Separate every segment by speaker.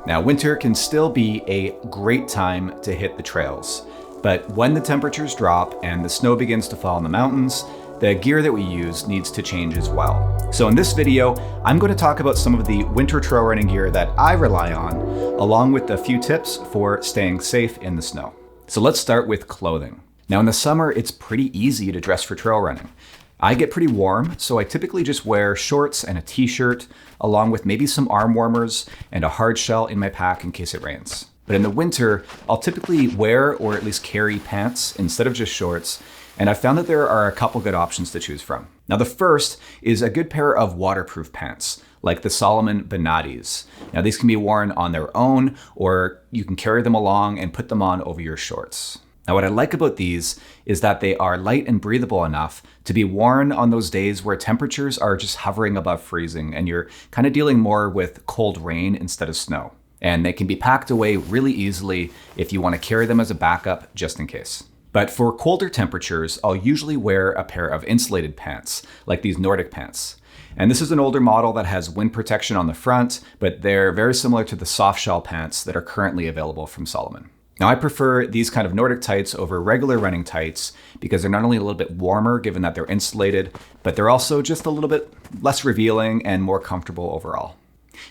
Speaker 1: Now, winter can still be a great time to hit the trails, but when the temperatures drop and the snow begins to fall in the mountains, the gear that we use needs to change as well. So in this video, I'm going to talk about some of the winter trail running gear that I rely on, along with a few tips for staying safe in the snow. So let's start with clothing. Now in the summer, it's pretty easy to dress for trail running. I get pretty warm, so I typically just wear shorts and a t-shirt, along with maybe some arm warmers and a hard shell in my pack in case it rains. But in the winter, I'll typically wear or at least carry pants instead of just shorts, and I've found that there are a couple good options to choose from. Now the first is a good pair of waterproof pants, like the Salomon Benatis. Now these can be worn on their own, or you can carry them along and put them on over your shorts. Now what I like about these is that they are light and breathable enough to be worn on those days where temperatures are just hovering above freezing and you're kind of dealing more with cold rain instead of snow. And they can be packed away really easily if you want to carry them as a backup just in case. But for colder temperatures, I'll usually wear a pair of insulated pants, like these Nordic pants. And this is an older model that has wind protection on the front, but they're very similar to the soft shell pants that are currently available from Salomon. Now I prefer these kind of Nordic tights over regular running tights because they're not only a little bit warmer given that they're insulated, but they're also just a little bit less revealing and more comfortable overall.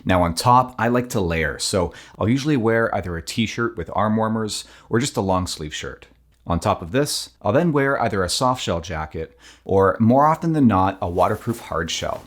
Speaker 1: Now on top, I like to layer, so I'll usually wear either a t-shirt with arm warmers or just a long sleeve shirt. On top of this, I'll then wear either a soft shell jacket or more often than not, a waterproof hard shell.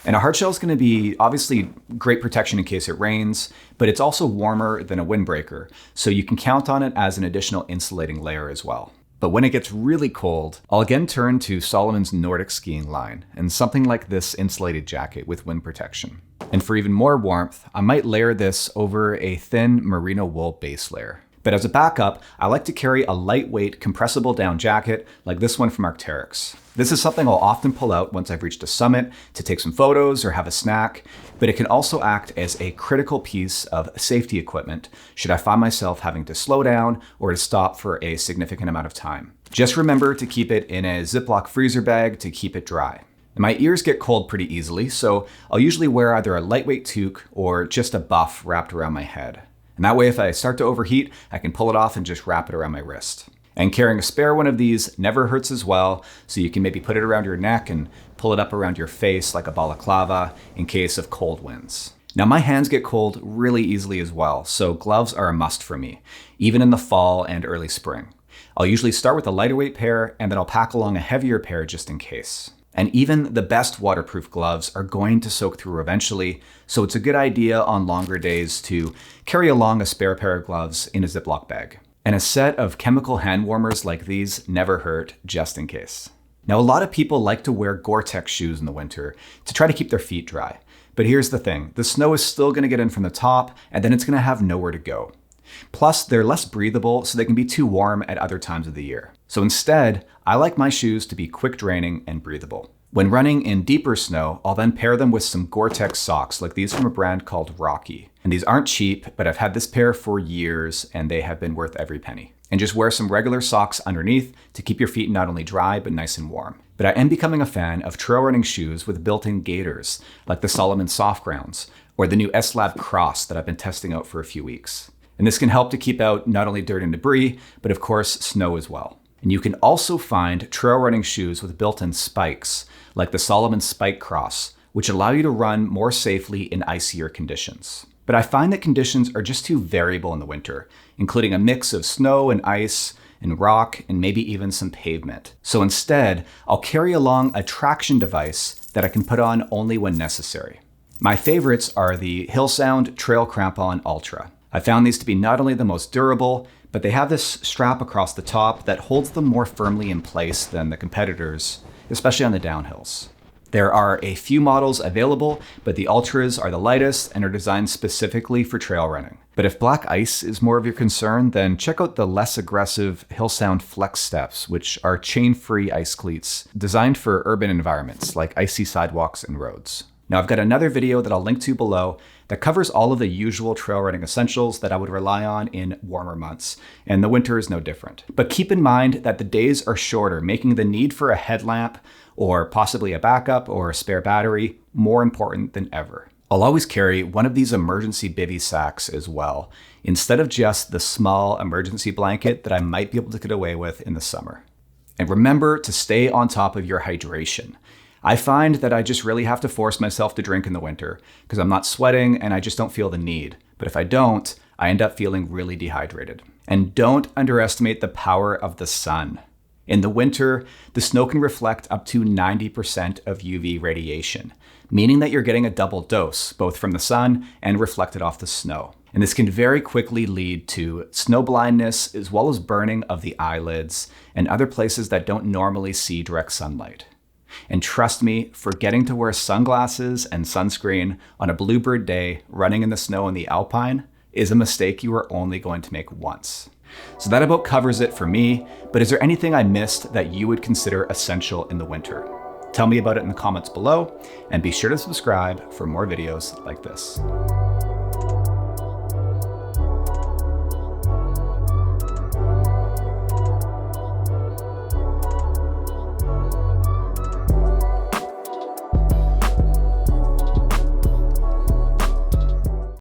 Speaker 1: And a hard shell is going to be obviously great protection in case it rains, but it's also warmer than a windbreaker, so you can count on it as an additional insulating layer as well. But when it gets really cold, I'll again turn to Salomon's Nordic skiing line and something like this insulated jacket with wind protection. And for even more warmth, I might layer this over a thin merino wool base layer. But as a backup, I like to carry a lightweight compressible down jacket like this one from Arc'teryx. This is something I'll often pull out once I've reached a summit to take some photos or have a snack, but it can also act as a critical piece of safety equipment should I find myself having to slow down or to stop for a significant amount of time. Just remember to keep it in a Ziploc freezer bag to keep it dry. My ears get cold pretty easily, so I'll usually wear either a lightweight toque or just a buff wrapped around my head. And that way, if I start to overheat, I can pull it off and just wrap it around my wrist. And carrying a spare one of these never hurts as well, so you can maybe put it around your neck and pull it up around your face like a balaclava in case of cold winds. Now my hands get cold really easily as well, so gloves are a must for me, even in the fall and early spring. I'll usually start with a lighter weight pair and then I'll pack along a heavier pair just in case. And even the best waterproof gloves are going to soak through eventually, so it's a good idea on longer days to carry along a spare pair of gloves in a Ziploc bag. And a set of chemical hand warmers like these never hurt, just in case. Now a lot of people like to wear Gore-Tex shoes in the winter to try to keep their feet dry. But here's the thing, the snow is still going to get in from the top and then it's going to have nowhere to go. Plus, they're less breathable, so they can be too warm at other times of the year. So instead, I like my shoes to be quick draining and breathable. When running in deeper snow, I'll then pair them with some Gore-Tex socks like these from a brand called Rocky. And these aren't cheap, but I've had this pair for years and they have been worth every penny. And just wear some regular socks underneath to keep your feet not only dry, but nice and warm. But I am becoming a fan of trail running shoes with built-in gaiters, like the Salomon Soft Grounds, or the new S-Lab Cross that I've been testing out for a few weeks. And this can help to keep out not only dirt and debris, but of course, snow as well. And you can also find trail running shoes with built-in spikes, like the Salomon Spike Cross, which allow you to run more safely in icier conditions. But I find that conditions are just too variable in the winter, including a mix of snow and ice and rock and maybe even some pavement. So instead, I'll carry along a traction device that I can put on only when necessary. My favorites are the Hillsound Trail Crampon Ultra. I found these to be not only the most durable, but they have this strap across the top that holds them more firmly in place than the competitors, especially on the downhills. There are a few models available, but the Ultras are the lightest and are designed specifically for trail running. But if black ice is more of your concern, then check out the less aggressive Hillsound Flex Steps, which are chain-free ice cleats designed for urban environments like icy sidewalks and roads. Now I've got another video that I'll link to below that covers all of the usual trail running essentials that I would rely on in warmer months, and the winter is no different. But keep in mind that the days are shorter, making the need for a headlamp or possibly a backup or a spare battery more important than ever. I'll always carry one of these emergency bivy sacks as well, instead of just the small emergency blanket that I might be able to get away with in the summer. And remember to stay on top of your hydration. I find that I just really have to force myself to drink in the winter because I'm not sweating and I just don't feel the need. But if I don't, I end up feeling really dehydrated. And don't underestimate the power of the sun. In the winter, the snow can reflect up to 90% of UV radiation, meaning that you're getting a double dose, both from the sun and reflected off the snow. And this can very quickly lead to snow blindness, as well as burning of the eyelids and other places that don't normally see direct sunlight. And trust me, forgetting to wear sunglasses and sunscreen on a bluebird day running in the snow in the Alpine is a mistake you are only going to make once. So that about covers it for me, but is there anything I missed that you would consider essential in the winter? Tell me about it in the comments below, and be sure to subscribe for more videos like this.